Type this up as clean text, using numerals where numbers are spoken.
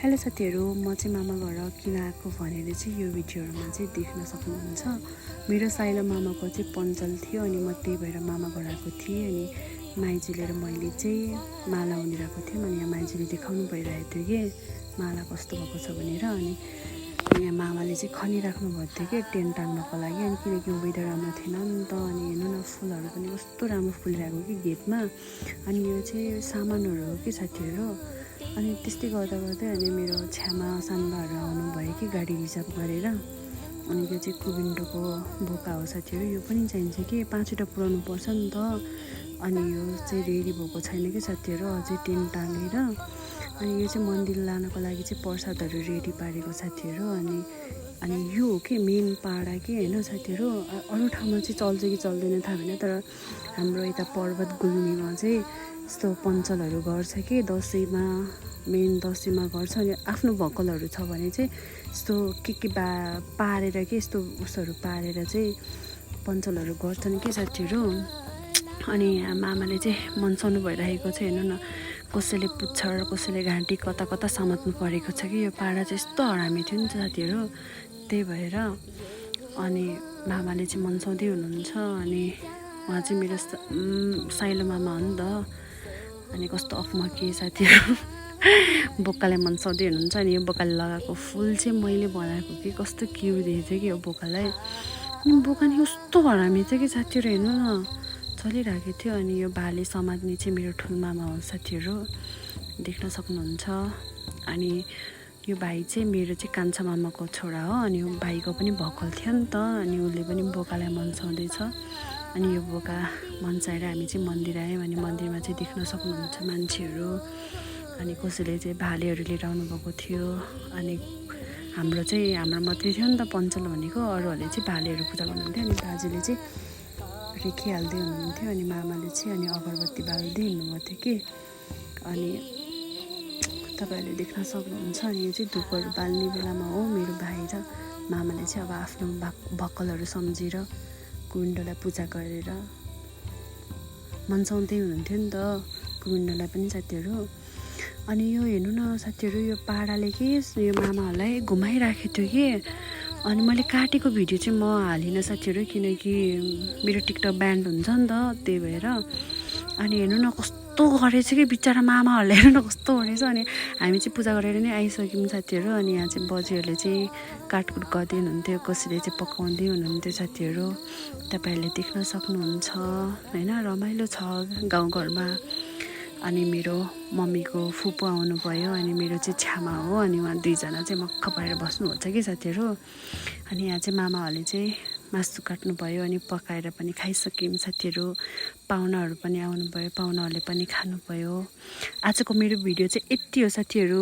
Hello साथीहरू, म चाहिँ मामा घर किन आएको भनेर चाहिँ यो भिडियोहरूमा चाहिँ देख्न सक्नुहुन्छ। मेरो साइलो मामाको चाहिँ पञ्चल थियो अनि म त्यही भएर मामा घर आएको थिएँ। अनि माइजूले र मैले चाहिँ माला उनिरहेको थियौँ। अनि यहाँ माइजूले देखाउनु भइरहेको थियो कि माला कस्तो भएको छ भनेर। अनि यहाँ मामाले चाहिँ खनिराख्नु भएको थियो कि टेन्ट टाङ्नको लागि। अनि किनकि वेदर राम्रो थिएन नि त। अनि हेर्नु न, फुलहरू पनि कस्तो राम्रो फुलिरहेको कि गेटमा। अनि यो चाहिँ सामानहरू हो कि साथीहरू। अनि त्यस्तै गर्दा गर्दै अनि मेरो छ्यामा सान्बाहरू आउनुभयो कि गाडी रिजर्भ गरेर। अनि यो चाहिँ कुविन्डोको बोका हो साथीहरू। यो पनि चाहिन्छ कि 5वटा पुऱ्याउनु पर्छ नि त। अनि यो चाहिँ रेडी भएको छैन कि साथीहरू, अझै टेन्ट टाँगेर। अनि यो चाहिँ मन्दिर लानको लागि चाहिँ प्रसादहरू रेडी पारेको साथीहरू। अनि यो हो कि मेन पाडा कि होइन साथीहरू। अरू ठाउँमा चाहिँ चल्छ कि चल्दैन थाहा भएन, तर हाम्रो यता पर्वत गुल्मीमा चाहिँ यस्तो पञ्चलहरू गर्छ कि दसैँमा, मेन दसैँमा गर्छ। अनि आफ्नो भक्कलहरू छ भने चाहिँ यस्तो के पारेर कि यस्तो उसहरू पारेर चाहिँ पञ्चलहरू गर्छन् कि साथीहरू। अनि मामाले चाहिँ मन्साउनु भइरहेको छ। हेर्नु न, कसैले पुच्छर, कसैले घाँटी कता कता समात्नु परेको छ कि। यो पाडा चाहिँ यस्तो हरामी थियो नि त साथीहरू, त्यही भएर। अनि मामाले चाहिँ मन्साउँदै हुनुहुन्छ। अनि उहाँ चाहिँ मेरो साइलो मामा हो नि त। अनि कस्तो अफमा के साथीहरू, बोकाले मन्साउँदै हुनुहुन्छ। अनि यो बोकाले लगाएको फुल चाहिँ मैले बनाएको कि कस्तो क्युट देखेको थियो कि यो बोकालाई। अनि बोका नि कस्तो हरामी थियो कि साथीहरू, हेर्नु न, चलिरहेको थियो। अनि यो भाले समात्ने चाहिँ मेरो ठुलमामा हो साथीहरू, देख्न सक्नुहुन्छ। अनि यो भाइ चाहिँ मेरो चाहिँ कान्छा मामाको छोरा हो। अनि यो भाइको पनि भक्कल थियो नि त। अनि उसले पनि बोकालाई मन्साउँदैछ। अनि यो बोका मन्साएर हामी चाहिँ मन्दिर आयौँ। अनि मन्दिरमा चाहिँ देख्न सक्नुहुन्छ मान्छेहरू। अनि कसैले चाहिँ भालेहरू लिएर आउनुभएको थियो। अनि हाम्रो मात्रै थियो नि त पञ्चल भनेको, अरूहरूले चाहिँ भालेहरू पूजा गर्नुहुन्थ्यो। अनि बाजेले चाहिँ रेखिहाल्दै हुनुहुन्थ्यो। अनि मामाले चाहिँ अनि अगरबत्ती बाल्दै हिँड्नुभएको थियो कि। अनि तपाईँहरूले देख्न सक्नुहुन्छ। अनि यो चाहिँ धुपहरू बाल्ने बेलामा हो मेरो भाइ र मामाले चाहिँ अब आफ्नो भक्कलहरू सम्झेर कुविन्डोलाई पूजा गरेर मन्साउँदै हुनुहुन्थ्यो नि त कुविन्डोलाई पनि साथीहरू। अनि यो हेर्नु न साथीहरू, यो पाडाले कि यो मामाहरूलाई घुमाइराखेको थियो कि। अनि मैले काटेको भिडियो चाहिँ म हालिनँ साथीहरू, किनकि मेरो टिकटक ब्यान्ड हुन्छ नि त, त्यही भएर। अनि हेर्नु न कस्तो गरेछ कि बिचरा मामाहरूले, हेर्नु न कस्तो गरेछ। अनि हामी चाहिँ पूजा गरेर नै आइसक्यौँ साथीहरू। अनि यहाँ चाहिँ बजेहरूले चाहिँ काटकुट गर्दै हुनुहुन्थ्यो, कसैले चाहिँ पकाउँदै हुनुहुन्थ्यो साथीहरू। तपाईँहरूले देख्न सक्नुहुन्छ होइन, रमाइलो छ गाउँघरमा। अनि मेरो मम्मीको फुपू आउनुभयो। अनि मेरो चाहिँ छ्यामा हो। अनि उहाँ दुईजना चाहिँ मक्ख परेर बस्नुहुन्छ कि साथीहरू। अनि यहाँ चाहिँ मामाहरूले चाहिँ मासु काट्नुभयो। अनि पकाएर पनि खाइसक्यौँ साथीहरू। पाहुनाहरू पनि आउनुभयो, पाहुनाहरूले पनि खानुभयो। आजको मेरो भिडियो चाहिँ यति हो साथीहरू।